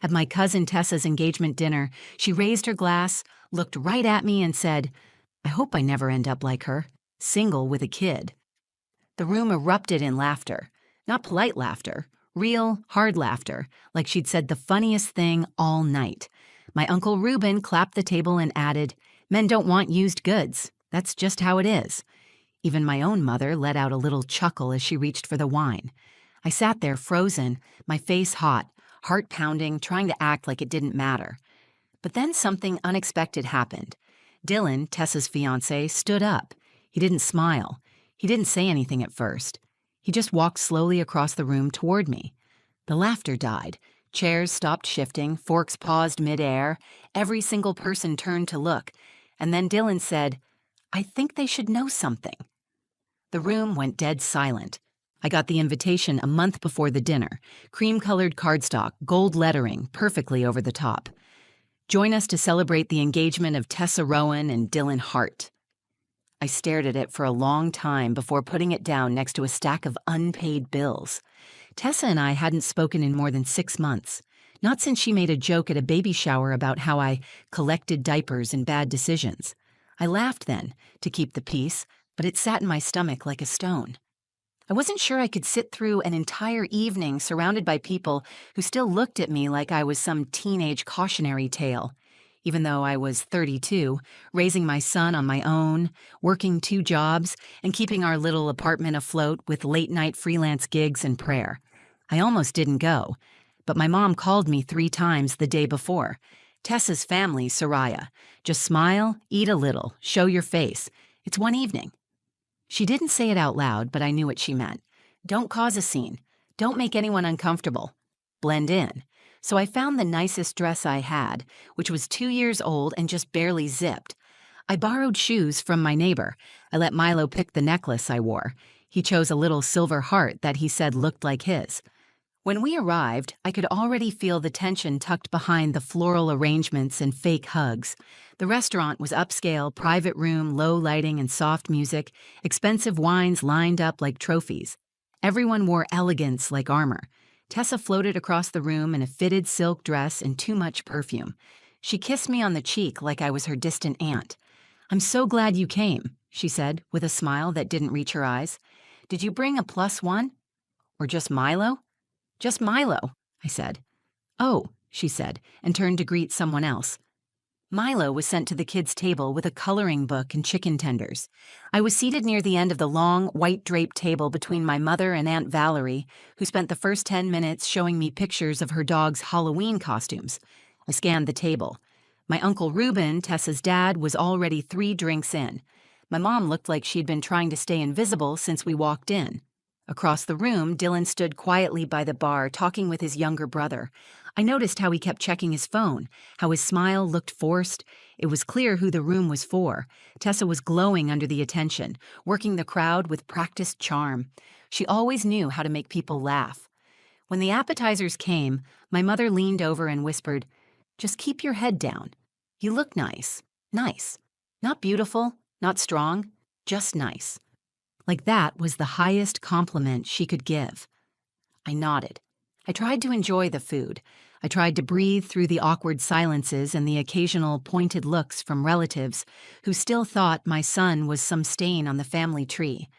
At my cousin Tessa's engagement dinner, she raised her glass, looked right at me, and said, "I hope I never end up like her, single with a kid." The room erupted in laughter. Not polite laughter, real, hard laughter, like she'd said the funniest thing all night. My Uncle Reuben clapped the table and added, "Men don't want used goods. That's just how it is." Even my own mother let out a little chuckle as she reached for the wine. I sat there frozen, my face hot, heart pounding, trying to act like it didn't matter. But then something unexpected happened. Dylan, Tessa's fiancé, stood up. He didn't smile. He didn't say anything at first. He just walked slowly across the room toward me. The laughter died. Chairs stopped shifting, forks paused midair. Every single person turned to look. And then Dylan said, "I think they should know something." The room went dead silent. I got the invitation a month before the dinner. Cream-colored cardstock, gold lettering, perfectly over the top. "Join us to celebrate the engagement of Tessa Rowan and Dylan Hart." I stared at it for a long time before putting it down next to a stack of unpaid bills. Tessa and I hadn't spoken in more than 6 months. Not since she made a joke at a baby shower about how I collected diapers and bad decisions. I laughed then, to keep the peace, but it sat in my stomach like a stone. I wasn't sure I could sit through an entire evening surrounded by people who still looked at me like I was some teenage cautionary tale. Even though I was 32, raising my son on my own, working 2 jobs, and keeping our little apartment afloat with late-night freelance gigs and prayer. I almost didn't go, but my mom called me 3 times the day before. "Tessa's family, Soraya. Just smile, eat a little, show your face. It's one evening." She didn't say it out loud, but I knew what she meant. Don't cause a scene. Don't make anyone uncomfortable. Blend in. So I found the nicest dress I had, which was 2 years old and just barely zipped. I borrowed shoes from my neighbor. I let Milo pick the necklace I wore. He chose a little silver heart that he said looked like his. When we arrived, I could already feel the tension tucked behind the floral arrangements and fake hugs. The restaurant was upscale, private room, low lighting and soft music, expensive wines lined up like trophies. Everyone wore elegance like armor. Tessa floated across the room in a fitted silk dress and too much perfume. She kissed me on the cheek like I was her distant aunt. "I'm so glad you came," she said, with a smile that didn't reach her eyes. "Did you bring a +1? Or just Milo?" "Just Milo," I said. "Oh," she said, and turned to greet someone else. Milo was sent to the kids' table with a coloring book and chicken tenders. I was seated near the end of the long, white-draped table between my mother and Aunt Valerie, who spent the first 10 minutes showing me pictures of her dog's Halloween costumes. I scanned the table. My Uncle Reuben, Tessa's dad, was already 3 drinks in. My mom looked like she'd been trying to stay invisible since we walked in. Across the room, Dylan stood quietly by the bar, talking with his younger brother. I noticed how he kept checking his phone, how his smile looked forced. It was clear who the room was for. Tessa was glowing under the attention, working the crowd with practiced charm. She always knew how to make people laugh. When the appetizers came, my mother leaned over and whispered, "Just keep your head down. You look nice. Nice. Not beautiful, not strong, just nice." Like that was the highest compliment she could give. I nodded. I tried to enjoy the food. I tried to breathe through the awkward silences and the occasional pointed looks from relatives who still thought my son was some stain on the family tree.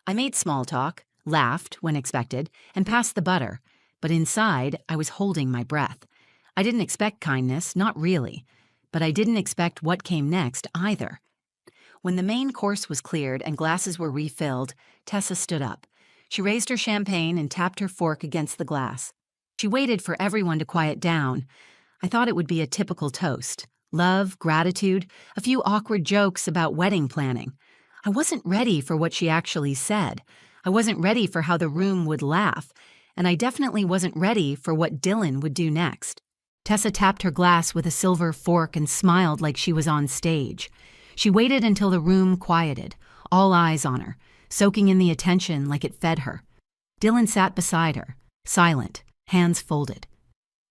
I made small talk, laughed when expected, and passed the butter, but inside I was holding my breath. I didn't expect kindness, not really, but I didn't expect what came next either. When the main course was cleared and glasses were refilled, Tessa stood up. She raised her champagne and tapped her fork against the glass. She waited for everyone to quiet down. I thought it would be a typical toast. Love, gratitude, a few awkward jokes about wedding planning. I wasn't ready for what she actually said. I wasn't ready for how the room would laugh, and I definitely wasn't ready for what Dylan would do next. Tessa tapped her glass with a silver fork and smiled like she was on stage. She waited until the room quieted, all eyes on her, soaking in the attention like it fed her. Dylan sat beside her, silent, hands folded.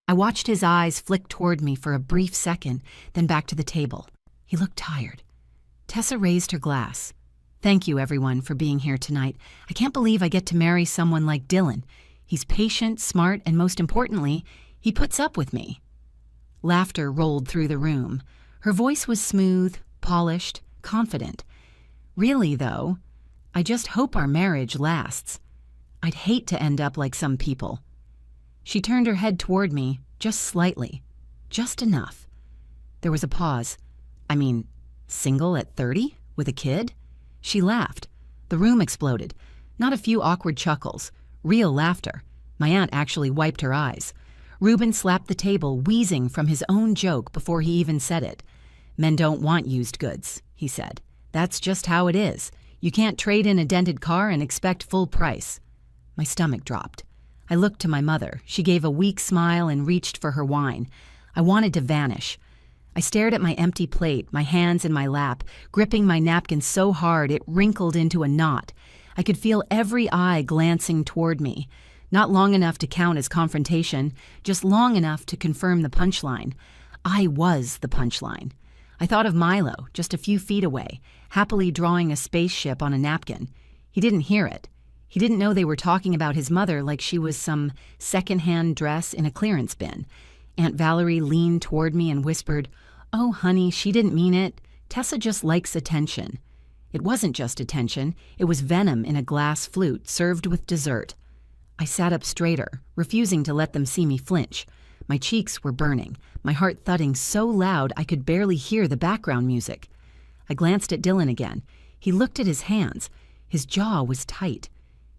I watched his eyes flick toward me for a brief second, then back to the table. He looked tired. Tessa raised her glass. "Thank you, everyone, for being here tonight. I can't believe I get to marry someone like Dylan. He's patient, smart, and most importantly, He puts up with me." Laughter rolled through the room. Her voice was smooth, polished, confident. "Really, though, I just hope our marriage lasts. I'd hate to end up like some people." She turned her head toward me, just slightly, just enough. There was a pause. "I mean, single at 30? With a kid?" She laughed. The room exploded. Not a few awkward chuckles. Real laughter. My aunt actually wiped her eyes. Reuben slapped the table, wheezing from his own joke before he even said it. "Men don't want used goods," he said. "That's just how it is. You can't trade in a dented car and expect full price." My stomach dropped. I looked to my mother. She gave a weak smile and reached for her wine. I wanted to vanish. I stared at my empty plate, my hands in my lap, gripping my napkin so hard it wrinkled into a knot. I could feel every eye glancing toward me. Not long enough to count as confrontation, just long enough to confirm the punchline. I was the punchline. I thought of Milo, just a few feet away, happily drawing a spaceship on a napkin. He didn't hear it. He didn't know they were talking about his mother like she was some second-hand dress in a clearance bin. Aunt Valerie leaned toward me and whispered, "Oh, honey, she didn't mean it. Tessa just likes attention." It wasn't just attention. It was venom in a glass flute served with dessert. I sat up straighter, refusing to let them see me flinch. My cheeks were burning, my heart thudding so loud I could barely hear the background music. I glanced at Dylan again. He looked at his hands. His jaw was tight.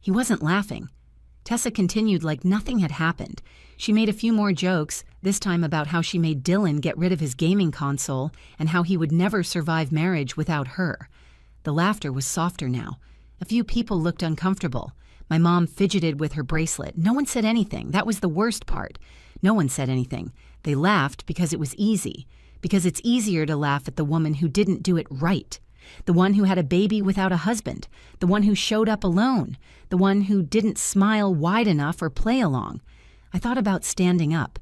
He wasn't laughing. Tessa continued like nothing had happened. She made a few more jokes, this time about how she made Dylan get rid of his gaming console and how he would never survive marriage without her. The laughter was softer now. A few people looked uncomfortable. My mom fidgeted with her bracelet. No one said anything. That was the worst part. No one said anything. They laughed because it was easy. Because it's easier to laugh at the woman who didn't do it right. The one who had a baby without a husband. The one who showed up alone. The one who didn't smile wide enough or play along. I thought about standing up.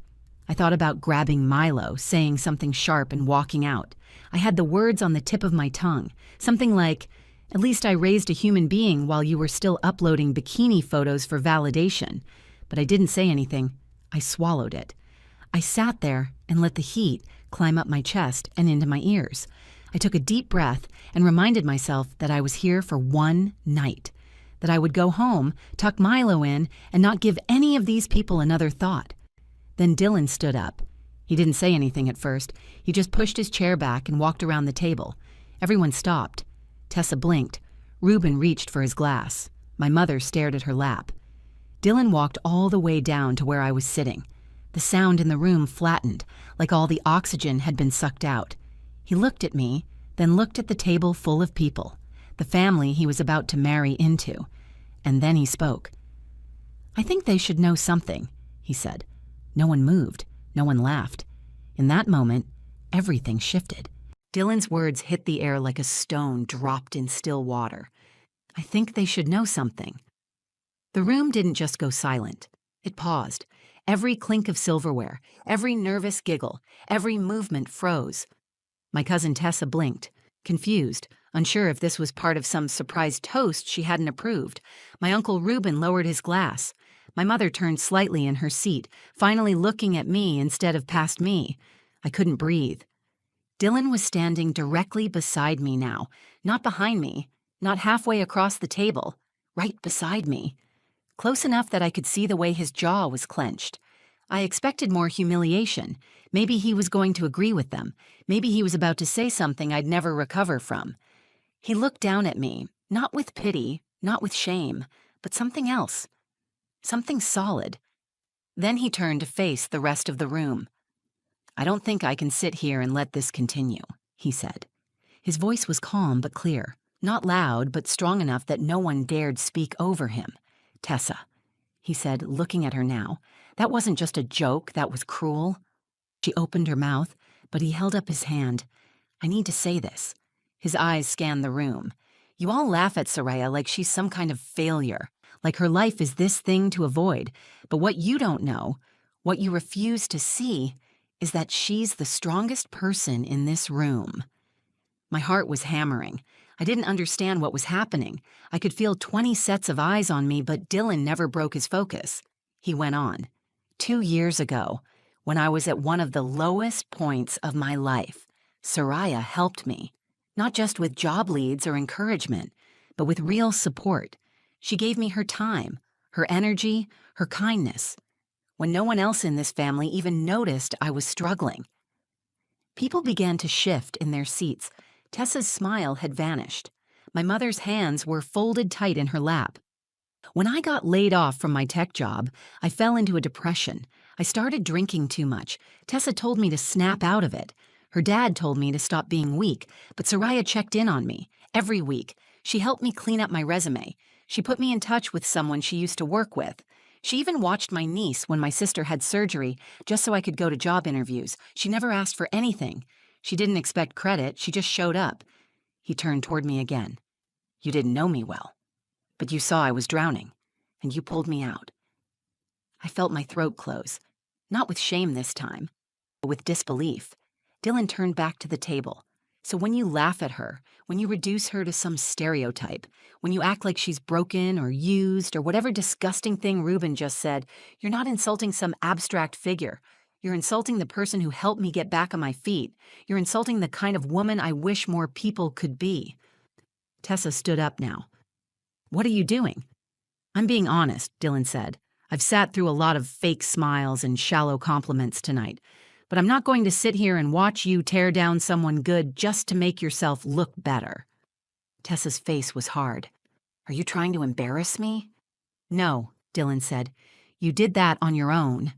I thought about grabbing Milo, saying something sharp and walking out. I had the words on the tip of my tongue. Something like, "At least I raised a human being while you were still uploading bikini photos for validation." But I didn't say anything. I swallowed it. I sat there and let the heat climb up my chest and into my ears. I took a deep breath and reminded myself that I was here for one night, that I would go home, tuck Milo in, and not give any of these people another thought. Then Dylan stood up. He didn't say anything at first. He just pushed his chair back and walked around the table. Everyone stopped. Tessa blinked. Reuben reached for his glass. My mother stared at her lap. Dylan walked all the way down to where I was sitting. The sound in the room flattened, like all the oxygen had been sucked out. He looked at me, then looked at the table full of people, the family he was about to marry into. And then he spoke. "I think they should know something," he said. No one moved. No one laughed. In that moment, everything shifted. Dylan's words hit the air like a stone dropped in still water. "I think they should know something." The room didn't just go silent. It paused. Every clink of silverware, every nervous giggle, every movement froze. My cousin Tessa blinked, confused, unsure if this was part of some surprise toast she hadn't approved. My Uncle Reuben lowered his glass. My mother turned slightly in her seat, finally looking at me instead of past me. I couldn't breathe. Dylan was standing directly beside me now, not behind me, not halfway across the table, right beside me. Close enough that I could see the way his jaw was clenched. I expected more humiliation. Maybe he was going to agree with them. Maybe he was about to say something I'd never recover from. He looked down at me, not with pity, not with shame, but something else. Something solid. Then he turned to face the rest of the room. "I don't think I can sit here and let this continue," he said. His voice was calm but clear, not loud but strong enough that no one dared speak over him. "Tessa," he said, looking at her now. "That wasn't just a joke, that was cruel." She opened her mouth, but he held up his hand. "I need to say this." His eyes scanned the room. "You all laugh at Soraya like she's some kind of failure, like her life is this thing to avoid. But what you don't know, what you refuse to see, is that she's the strongest person in this room." My heart was hammering. I didn't understand what was happening. I could feel 20 sets of eyes on me, but Dylan never broke his focus. He went on. 2 years ago, When I was at one of the lowest points of my life, Soraya helped me, not just with job leads or encouragement, but with real support. She gave me her time, her energy, her kindness, when no one else in this family even noticed I was struggling. People began to shift in their seats. Tessa's smile had vanished. My mother's hands were folded tight in her lap. When I got laid off from my tech job, I fell into a depression. I started drinking too much. Tessa told me to snap out of it. Her dad told me to stop being weak, but Soraya checked in on me every week. She helped me clean up my resume. She put me in touch with someone she used to work with. She even watched my niece when my sister had surgery, just so I could go to job interviews. She never asked for anything. She didn't expect credit, she just showed up. He turned toward me again. You didn't know me well, but you saw I was drowning, and you pulled me out. I felt my throat close, not with shame this time, but with disbelief. Dylan turned back to the table. So when you laugh at her, when you reduce her to some stereotype, when you act like she's broken or used or whatever disgusting thing Ruben just said, you're not insulting some abstract figure. You're insulting the person who helped me get back on my feet. You're insulting the kind of woman I wish more people could be. Tessa stood up now. What are you doing? I'm being honest, Dylan said. I've sat through a lot of fake smiles and shallow compliments tonight, but I'm not going to sit here and watch you tear down someone good just to make yourself look better. Tessa's face was hard. Are you trying to embarrass me? No, Dylan said. You did that on your own.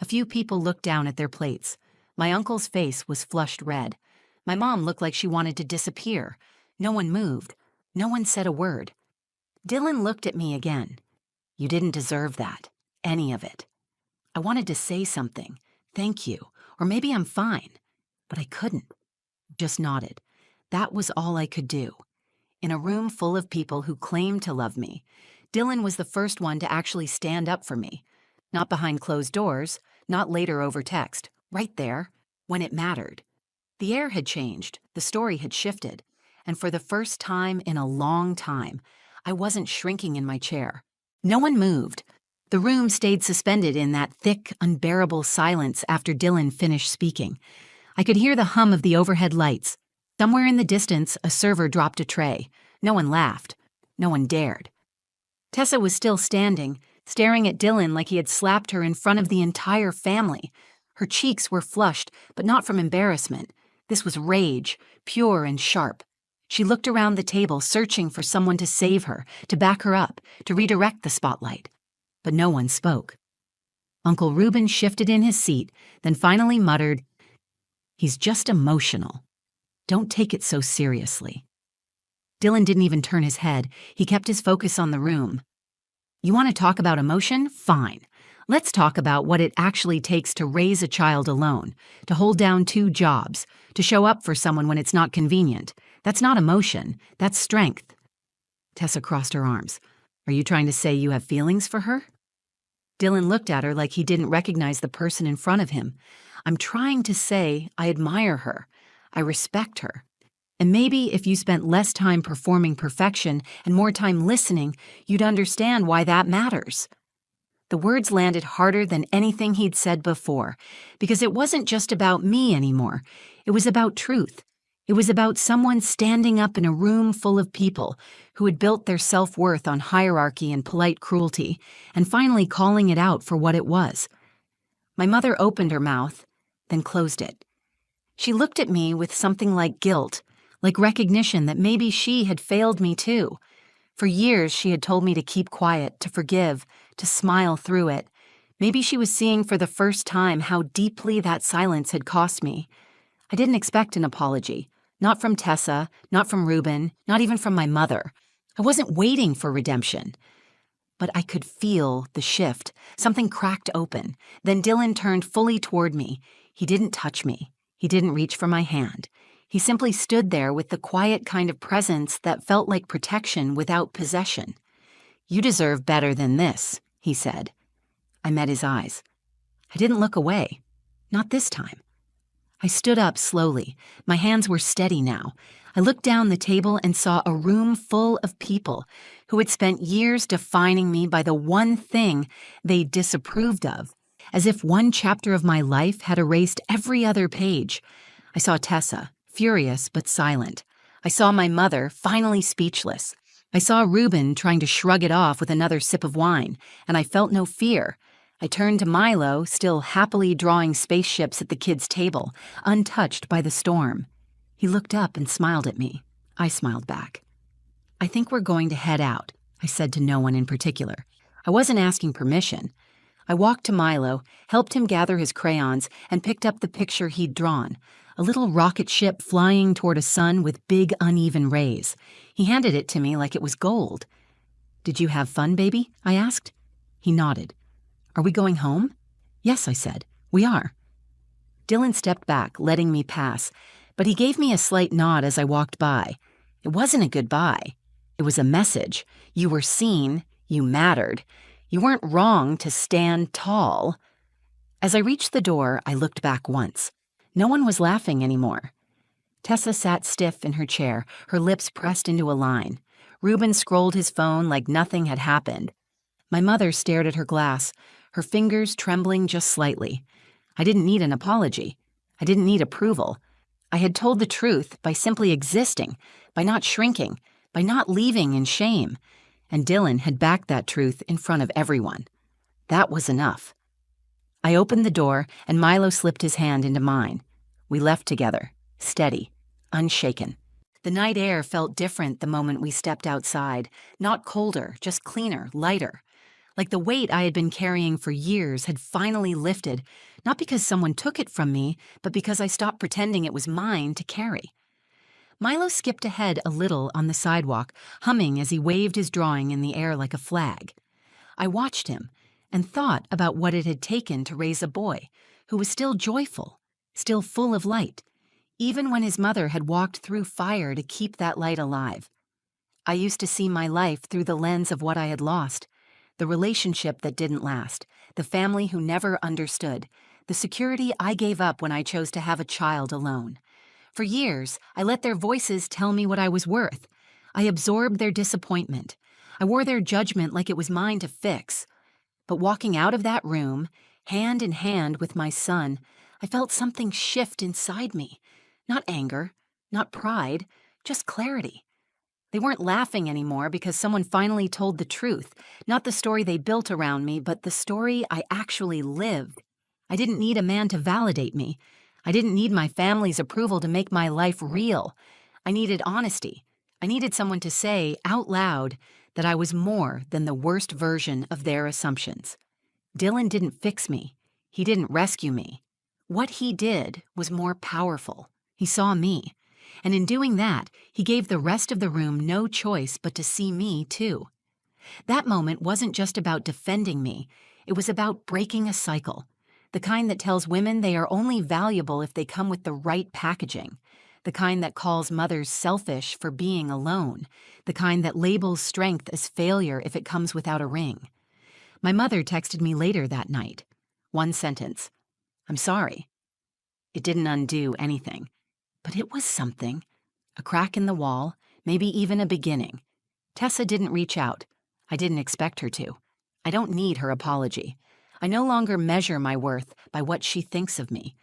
A few people looked down at their plates. My uncle's face was flushed red. My mom looked like she wanted to disappear. No one moved. No one said a word. Dylan looked at me again. You didn't deserve that. Any of it. I wanted to say something. Thank you. Or maybe I'm fine. But I couldn't. Just nodded. That was all I could do. In a room full of people who claimed to love me, Dylan was the first one to actually stand up for me. Not behind closed doors, not later over text. Right there, when it mattered. The air had changed. The story had shifted. And for the first time in a long time, I wasn't shrinking in my chair. No one moved. The room stayed suspended in that thick, unbearable silence after Dylan finished speaking. I could hear the hum of the overhead lights. Somewhere in the distance, a server dropped a tray. No one laughed. No one dared. Tessa was still standing, staring at Dylan like he had slapped her in front of the entire family. Her cheeks were flushed, but not from embarrassment. This was rage, pure and sharp. She looked around the table, searching for someone to save her, to back her up, to redirect the spotlight. But no one spoke. Uncle Ruben shifted in his seat, then finally muttered, "He's just emotional. Don't take it so seriously." Dylan didn't even turn his head. He kept his focus on the room. You want to talk about emotion? Fine. Let's talk about what it actually takes to raise a child alone, to hold down 2 jobs, to show up for someone when it's not convenient. That's not emotion. That's strength. Tessa crossed her arms. Are you trying to say you have feelings for her? Dylan looked at her like he didn't recognize the person in front of him. I'm trying to say I admire her. I respect her. And maybe if you spent less time performing perfection and more time listening, you'd understand why that matters. The words landed harder than anything he'd said before, because it wasn't just about me anymore. It was about truth. It was about someone standing up in a room full of people who had built their self-worth on hierarchy and polite cruelty, and finally calling it out for what it was. My mother opened her mouth, then closed it. She looked at me with something like guilt, like recognition that maybe she had failed me too. For years, she had told me to keep quiet, to forgive, to smile through it. Maybe she was seeing for the first time how deeply that silence had cost me. I didn't expect an apology. Not from Tessa, not from Ruben, not even from my mother. I wasn't waiting for redemption. But I could feel the shift. Something cracked open. Then Dylan turned fully toward me. He didn't touch me. He didn't reach for my hand. He simply stood there with the quiet kind of presence that felt like protection without possession. You deserve better than this, he said. I met his eyes. I didn't look away. Not this time. I stood up slowly. My hands were steady now. I looked down the table and saw a room full of people who had spent years defining me by the one thing they disapproved of. as if one chapter of my life had erased every other page. I saw Tessa, furious but silent. I saw my mother, finally speechless. I saw Reuben trying to shrug it off with another sip of wine, and I felt no fear. I turned to Milo, still happily drawing spaceships at the kids' table, untouched by the storm. He looked up and smiled at me. I smiled back. "I think we're going to head out," I said to no one in particular. I wasn't asking permission. I walked to Milo, helped him gather his crayons, and picked up the picture he'd drawn, a little rocket ship flying toward a sun with big uneven rays. He handed it to me like it was gold. "Did you have fun, baby?" I asked. He nodded. "Are we going home?" "Yes," I said. "We are." Dylan stepped back, letting me pass, but he gave me a slight nod as I walked by. It wasn't a goodbye. It was a message. You were seen. You mattered. You weren't wrong to stand tall. As I reached the door, I looked back once. No one was laughing anymore. Tessa sat stiff in her chair, her lips pressed into a line. Reuben scrolled his phone like nothing had happened. My mother stared at her glass, her fingers trembling just slightly. I didn't need an apology. I didn't need approval. I had told the truth by simply existing, by not shrinking, by not leaving in shame. And Dylan had backed that truth in front of everyone. That was enough. I opened the door, and Milo slipped his hand into mine. We left together, steady, unshaken. The night air felt different the moment we stepped outside, not colder, just cleaner, lighter. Like the weight I had been carrying for years had finally lifted, not because someone took it from me, but because I stopped pretending it was mine to carry. Milo skipped ahead a little on the sidewalk, humming as he waved his drawing in the air like a flag. I watched him and thought about what it had taken to raise a boy who was still joyful, still full of light, even when his mother had walked through fire to keep that light alive. I used to see my life through the lens of what I had lost, the relationship that didn't last, the family who never understood, the security I gave up when I chose to have a child alone. For years, I let their voices tell me what I was worth. I absorbed their disappointment. I wore their judgment like it was mine to fix. But walking out of that room, hand in hand with my son, I felt something shift inside me. Not anger, not pride, just clarity. They weren't laughing anymore because someone finally told the truth, not the story they built around me, but the story I actually lived. I didn't need a man to validate me. I didn't need my family's approval to make my life real. I needed honesty. I needed someone to say out loud that I was more than the worst version of their assumptions. Dylan didn't fix me. He didn't rescue me. What he did was more powerful. He saw me. And in doing that, he gave the rest of the room no choice but to see me too. That moment wasn't just about defending me. It was about breaking a cycle. The kind that tells women they are only valuable if they come with the right packaging. The kind that calls mothers selfish for being alone. The kind that labels strength as failure if it comes without a ring. My mother texted me later that night. One sentence. "I'm sorry." It didn't undo anything. But it was something. A crack in the wall, maybe even a beginning. Tessa didn't reach out. I didn't expect her to. I don't need her apology. I no longer measure my worth by what she thinks of me.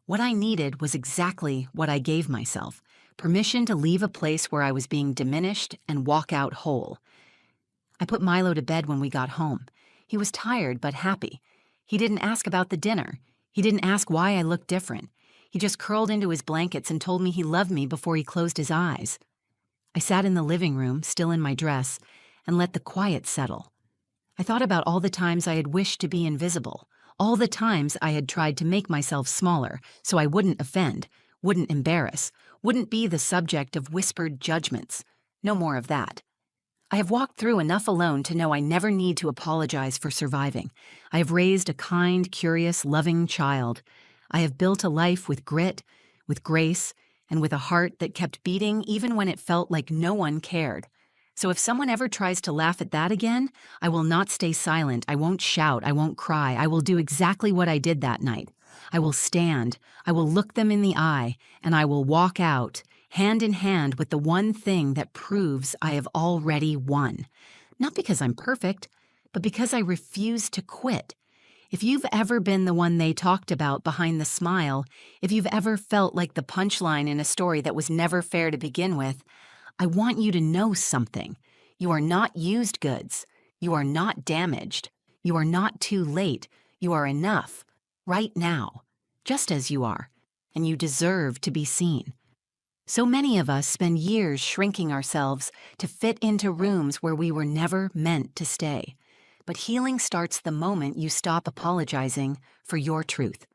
What I needed was exactly what I gave myself, permission to leave a place where I was being diminished and walk out whole. I put Milo to bed when we got home. He was tired but happy. He didn't ask about the dinner. He didn't ask why I looked different. He just curled into his blankets and told me he loved me before he closed his eyes. I sat in the living room, still in my dress, and let the quiet settle. I thought about all the times I had wished to be invisible, all the times I had tried to make myself smaller so I wouldn't offend, wouldn't embarrass, wouldn't be the subject of whispered judgments. No more of that. I have walked through enough alone to know I never need to apologize for surviving. I have raised a kind, curious, loving child. I have built a life with grit, with grace, and with a heart that kept beating even when it felt like no one cared. So if someone ever tries to laugh at that again, I will not stay silent, I won't shout, I won't cry, I will do exactly what I did that night. I will stand, I will look them in the eye, and I will walk out, hand in hand with the one thing that proves I have already won. Not because I'm perfect, but because I refuse to quit. If you've ever been the one they talked about behind the smile, if you've ever felt like the punchline in a story that was never fair to begin with, I want you to know something. You are not used goods. You are not damaged. You are not too late. You are enough, right now, just as you are, and you deserve to be seen. So many of us spend years shrinking ourselves to fit into rooms where we were never meant to stay. But healing starts the moment you stop apologizing for your truth.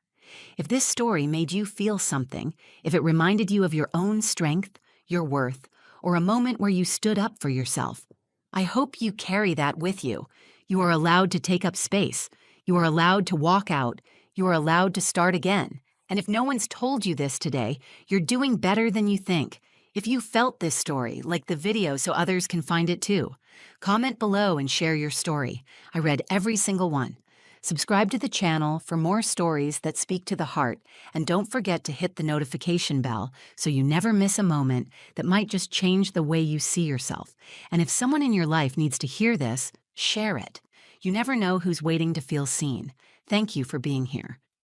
If this story made you feel something, if it reminded you of your own strength, your worth, or a moment where you stood up for yourself, I hope you carry that with you. You are allowed to take up space. You are allowed to walk out. You are allowed to start again. And if no one's told you this today, you're doing better than you think. If you felt this story, like the video so others can find it too. Comment below and share your story. I read every single one. Subscribe to the channel for more stories that speak to the heart, and don't forget to hit the notification bell so you never miss a moment that might just change the way you see yourself. And if someone in your life needs to hear this, share it. You never know who's waiting to feel seen. Thank you for being here.